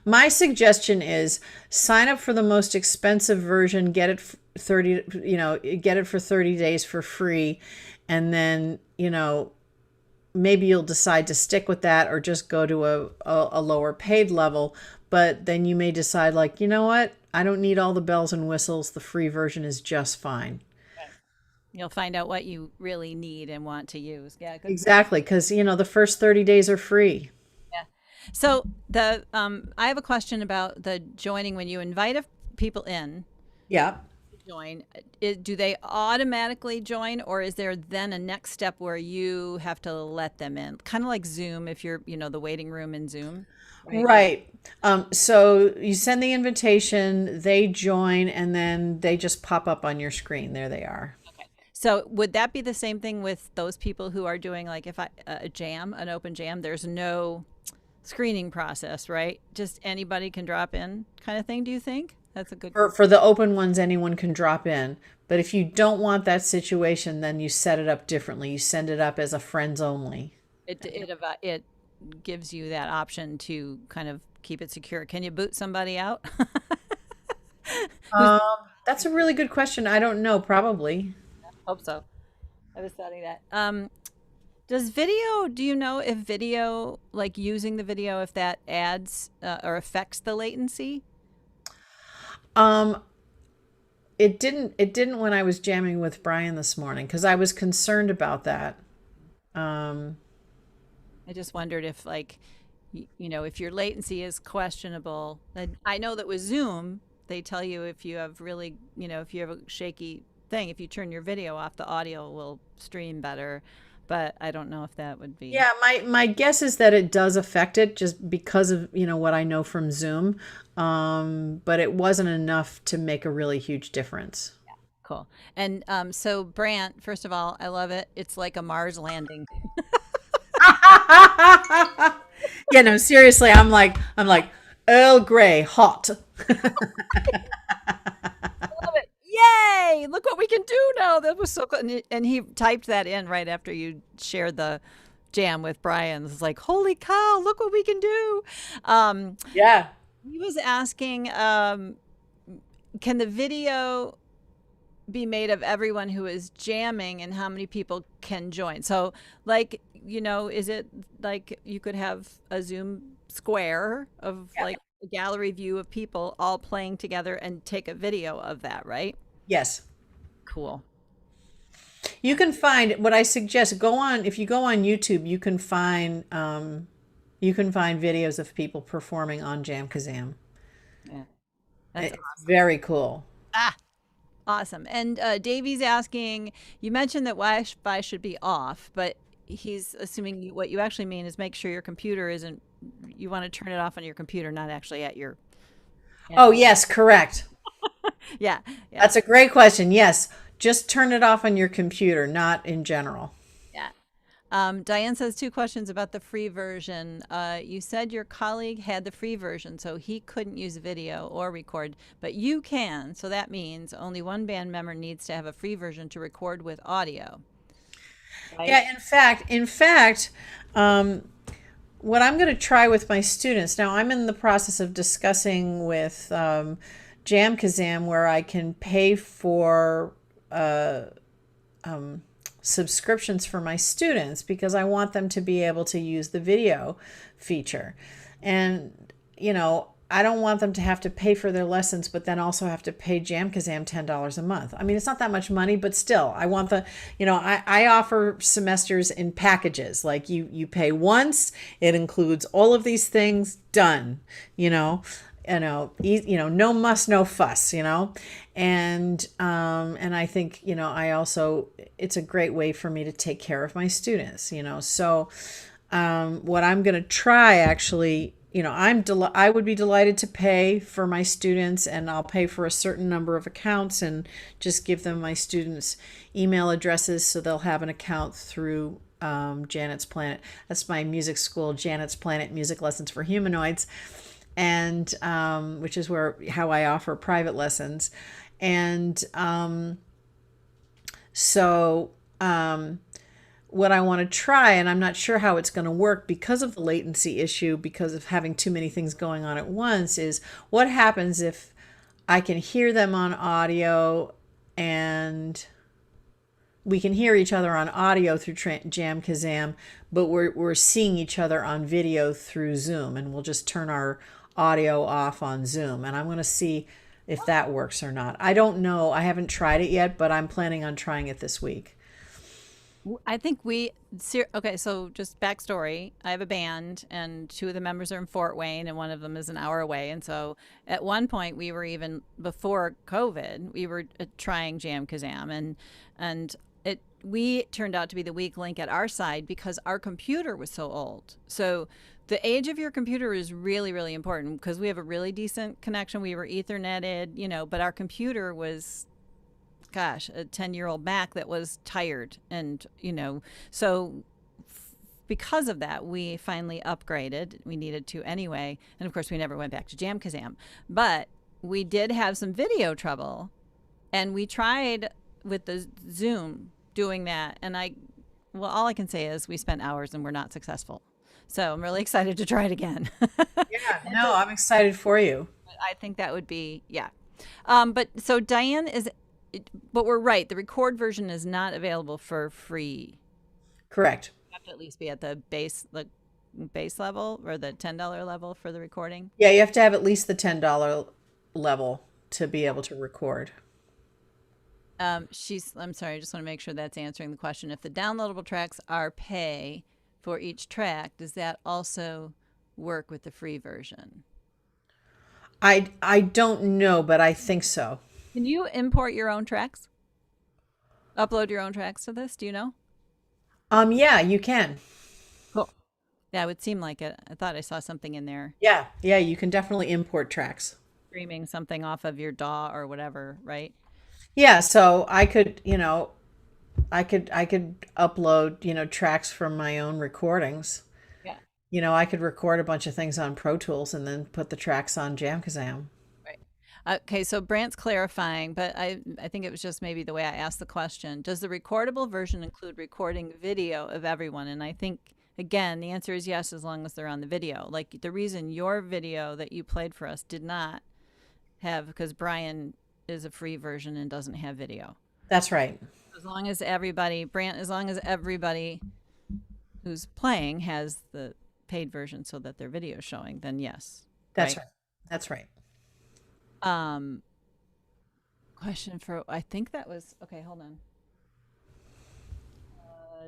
My suggestion is sign up for the most expensive version, get it get it for 30 days for free, and then, maybe you'll decide to stick with that or just go to a lower paid level. But then you may decide, like, you know what? I don't need all the bells and whistles. The free version is just fine. You'll find out what you really need and want to use. Yeah, good. Exactly, because the first 30 days are free. Yeah. So I have a question about the joining when you invite people in Yeah. to join. Do they automatically join, or is there then a next step where you have to let them in? Kind of like Zoom, if you're, the waiting room in Zoom, right? Right. So you send the invitation, they join, and then they just pop up on your screen. There they are. So would that be the same thing with those people who are doing like if an open jam? There's no screening process, right? Just anybody can drop in, kind of thing. Do you think that's a good? For the open ones, anyone can drop in. But if you don't want that situation, then you set it up differently. You send it up as a friends only. It gives you that option to kind of keep it secure. Can you boot somebody out? Um, that's a really good question. I don't know, probably. Hope so. I was studying that. Does video, do you know if video, like using the video, if that adds or affects the latency? Um, it didn't when I was jamming with Brian this morning because I was concerned about that. Um, I just wondered if, like, if your latency is questionable. And I know that with Zoom, they tell you if you have really, if you have a shaky thing, if you turn your video off, the audio will stream better. But I don't know if that would be. Yeah, my guess is that it does affect it just because of, what I know from Zoom. But it wasn't enough to make a really huge difference. Cool. And so, Brant, first of all, I love it. It's like a Mars landing. Yeah, no, seriously, I'm like Earl Grey hot. I love it. Yay! Look what we can do now. That was so cool. And he typed that in right after you shared the jam with Brian. It's like, holy cow, look what we can do. Yeah. He was asking, can the video be made of everyone who is jamming and how many people can join? So, like, is it like you could have a Zoom square of like a gallery view of people all playing together and take a video of that, right? Yes. Cool. You can find what I suggest. If you go on YouTube, you can find videos of people performing on JamKazam. Yeah. That's It's very cool. awesome. And Davey's asking, you mentioned that Wi-Fi should be off, but he's assuming what you actually mean is make sure your computer isn't, you want to turn it off on your computer, not actually at your. Oh, yes, correct. Yeah. Yeah. That's a great question. Yes, just turn it off on your computer, not in general. Yeah. Diane says two questions about the free version. You said your colleague had the free version, so he couldn't use video or record, but you can. So that means only one band member needs to have a free version to record with audio. Right? Yeah, in fact, what I'm going to try with my students now, I'm in the process of discussing with JamKazam where I can pay for subscriptions for my students because I want them to be able to use the video feature. And, I don't want them to have to pay for their lessons, but then also have to pay JamKazam $10 a month. I mean, it's not that much money, but still, I want I offer semesters in packages. Like you pay once, it includes all of these things, done, no muss, no fuss, and I think, it's a great way for me to take care of my students, so, what I'm going to try actually, I would be delighted to pay for my students, and I'll pay for a certain number of accounts and just give them my students' email addresses so they'll have an account through Janet's Planet. That's my music school, Janet's Planet Music Lessons for Humanoids, and which is how I offer private lessons. And what I want to try, and I'm not sure how it's going to work because of the latency issue, because of having too many things going on at once, is what happens if I can hear them on audio and we can hear each other on audio through JamKazam, but we're seeing each other on video through Zoom, and we'll just turn our audio off on Zoom. And I'm going to see if that works or not. I don't know. I haven't tried it yet, but I'm planning on trying it this week. I think okay, so just backstory. I have a band, and two of the members are in Fort Wayne, and one of them is an hour away. And so at one point, we were even before COVID, we were trying JamKazam, and we turned out to be the weak link at our side because our computer was so old. So the age of your computer is really, really important because we have a really decent connection. We were Ethernetted, but our computer was, gosh, a 10-year-old Mac that was tired. And, so because of that, we finally upgraded. We needed to anyway. And of course, we never went back to JamKazam. But we did have some video trouble. And we tried with the Zoom doing that. And well, all I can say is we spent hours and we're not successful. So I'm really excited to try it again. Yeah, no, I'm excited for you. I think that would be, yeah. But so Diane but we're right. The record version is not available for free. Correct. You have to at least be at the base level or the $10 level for the recording. Yeah, you have to have at least the $10 level to be able to record. I'm sorry, I just want to make sure that's answering the question. If the downloadable tracks are pay for each track, does that also work with the free version? I don't know, but I think so. Can you import your own tracks? Upload your own tracks to this? Do you know? Yeah, you can. Cool. Yeah, it would seem like it. I thought I saw something in there. Yeah, you can definitely import tracks. Streaming something off of your DAW or whatever, right? Yeah, so I could, I could upload, tracks from my own recordings. Yeah. I could record a bunch of things on Pro Tools and then put the tracks on JamKazam. Okay, so Brant's clarifying, but I think it was just maybe the way I asked the question. Does the recordable version include recording video of everyone? And I think, again, the answer is yes, as long as they're on the video. Like the reason your video that you played for us did not have, because Brian is a free version and doesn't have video. That's right. As long as everybody who's playing has the paid version so that their video is showing, then yes. That's right. That's right. Question for, I think that was, okay, hold on.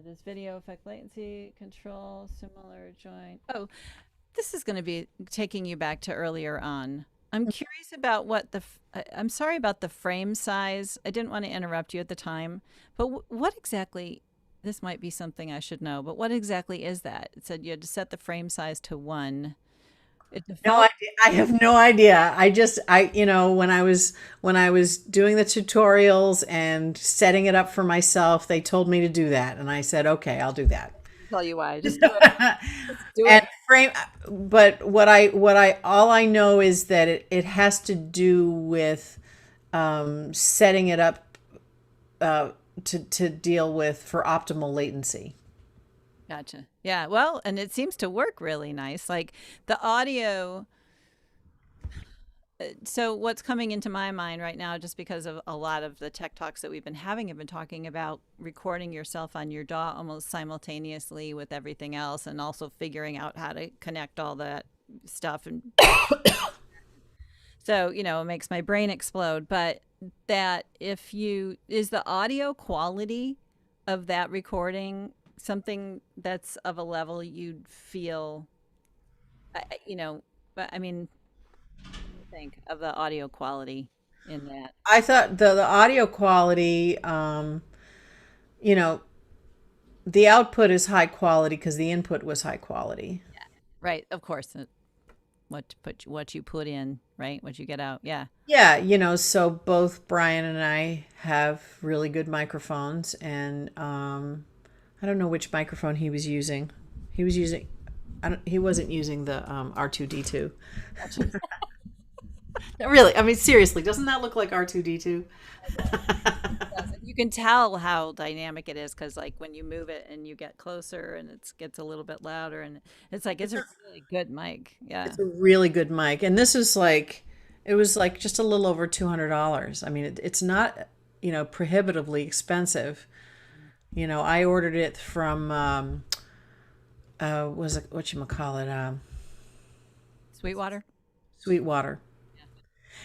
Does video affect latency control, similar joint? Oh, this is going to be taking you back to earlier on. I'm curious about I'm sorry about the frame size. I didn't want to interrupt you at the time, but what exactly, this might be something I should know, but what exactly is that? It said you had to set the frame size to 1. No idea. I have no idea. When I was doing the tutorials and setting it up for myself, they told me to do that, and I said, "Okay, I'll do that." I'll tell you why. Just do it. Do And it. frame, but all I know is that it has to do with setting it up to deal with for optimal latency. Gotcha. Yeah. Well, and it seems to work really nice. Like the audio. So what's coming into my mind right now, just because of a lot of the tech talks that we've been having, have been talking about recording yourself on your DAW almost simultaneously with everything else, and also figuring out how to connect all that stuff. And so, it makes my brain explode. But that is the audio quality of that recording something that's of a level you'd feel, but I mean, what do you think of the audio quality in that? I thought the audio quality, the output is high quality because the input was high quality. Right, of course. What you put in, right? What you get out, yeah. Yeah, so both Brian and I have really good microphones, and I don't know which microphone he was using. He wasn't using the R2D2. Really, I mean, seriously, doesn't that look like R2D2? You can tell how dynamic it is because, like, when you move it and you get closer, and it gets a little bit louder, and it's a really good mic. Yeah, it's a really good mic, and this is it was like just a little over $200. I mean, it's not prohibitively expensive. I ordered it from whatchamacallit, Sweetwater. Sweetwater.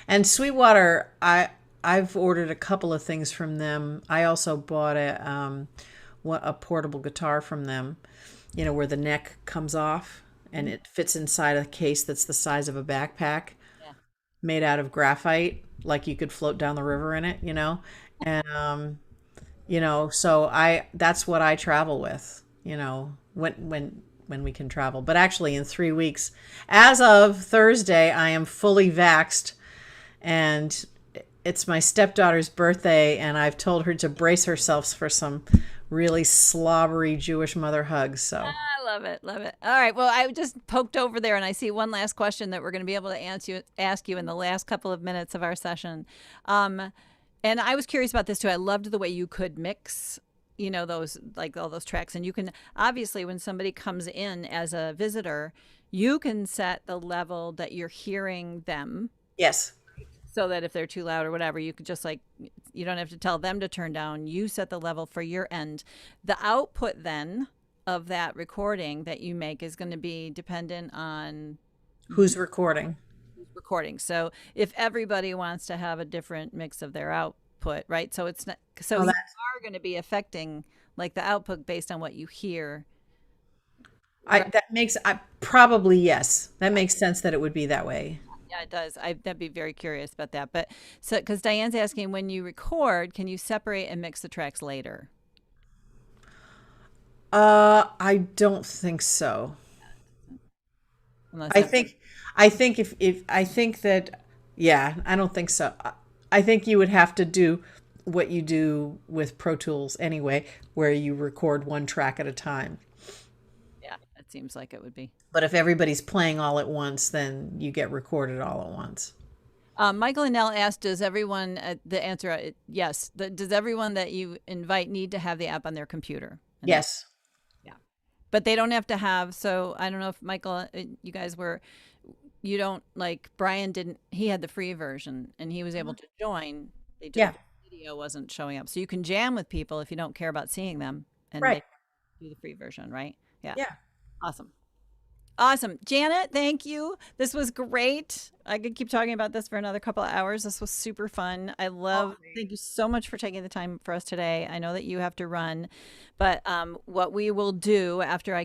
And Sweetwater, I've ordered a couple of things from them. I also bought a portable guitar from them, where the neck comes off and it fits inside a case that's the size of a backpack, Yeah. made out of graphite, like you could float down the river in it. And so I that's what I travel with, when we can travel. But actually in 3 weeks, as of Thursday, I am fully vaxxed, and it's my stepdaughter's birthday, and I've told her to brace herself for some really slobbery Jewish mother hugs. So I love it. Love it. All right. Well, I just poked over there and I see one last question that we're going to be able to ask you in the last couple of minutes of our session. Um, and I was curious about this too. I loved the way you could mix, those, like all those tracks. And you can obviously, when somebody comes in as a visitor, you can set the level that you're hearing them, yes. so that if they're too loud or whatever, you could just like, you don't have to tell them to turn down. You set the level for your end. The output then of that recording that you make is going to be dependent on Who's recording? recording. So if everybody wants to have a different mix of their output, right? So it's not, so Oh, you that, are going to be affecting like the output based on what you hear. I Right. that makes I probably yes. That makes sense that it would be that way. Yeah, it does. I'd be very curious about that. But so, because Diane's asking, when you record, can you separate and mix the tracks later? I don't think so. Unless I I'm, think I think if I think that yeah, I don't think so. I think you would have to do what you do with Pro Tools anyway, where you record one track at a time. yeah, it seems like it would be. But if everybody's playing all at once, then you get recorded all at once. Michael and Nell asked, does everyone, the answer, yes, does everyone that you invite need to have the app on their computer? And Yes. yeah, but they don't have to have, so I don't know if Michael, you guys were, you don't like, Brian didn't, he had the free version and he was able to join. They just, Yeah. the video wasn't showing up. So you can jam with people if you don't care about seeing them and Right. they do the free version, right? Yeah. Yeah. Awesome. Awesome. Janet, thank you. This was great. I could keep talking about this for another couple of hours. This was super fun. Thank you so much for taking the time for us today. I know that you have to run, but what we will do after I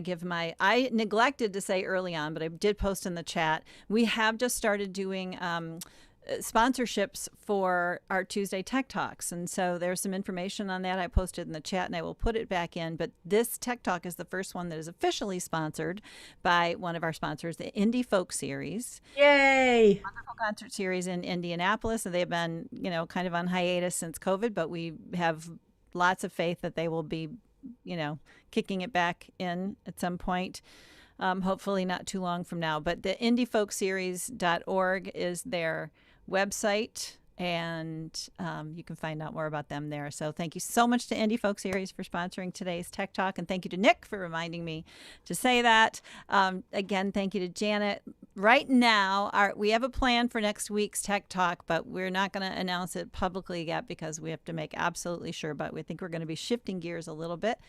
neglected to say early on, but I did post in the chat. We have just started doing sponsorships for our Tuesday Tech Talks. And so there's some information on that I posted in the chat and I will put it back in. But this Tech Talk is the first one that is officially sponsored by one of our sponsors, the Indie Folk Series. Yay. Wonderful concert series in Indianapolis. And they've been, kind of on hiatus since COVID, but we have lots of faith that they will be, kicking it back in at some point. Hopefully not too long from now. But the indiefolkseries.org is their website, and you can find out more about them there. So thank you so much to Indie Folk Series for sponsoring today's Tech Talk, and thank you to Nick for reminding me to say that. Again, thank you to Janet. Right now, we have a plan for next week's Tech Talk, but we're not going to announce it publicly yet because we have to make absolutely sure. But we think we're going to be shifting gears a little bit.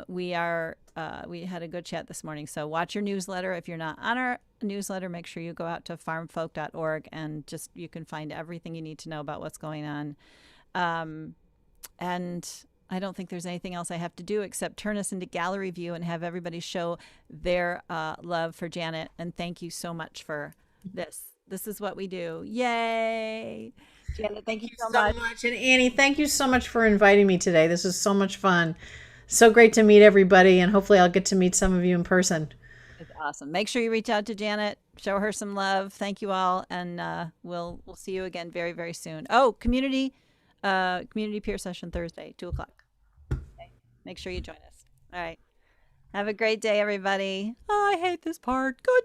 We had a good chat this morning. So watch your newsletter. If you're not on our newsletter, make sure you go out to farmfolk.org and you can find everything you need to know about what's going on. And I don't think there's anything else I have to do except turn us into gallery view and have everybody show their love for Janet. And thank you so much for this. This is what we do. Yay. Janet, thank you so much. And Annie, thank you so much for inviting me today. This was so much fun. So great to meet everybody, and hopefully I'll get to meet some of you in person. It's awesome. Make sure you reach out to Janet, show her some love. Thank you all, and we'll see you again very, very soon. Oh, community peer session Thursday, 2:00. Okay. Make sure you join us. All right. Have a great day, everybody. Oh, I hate this part. Good.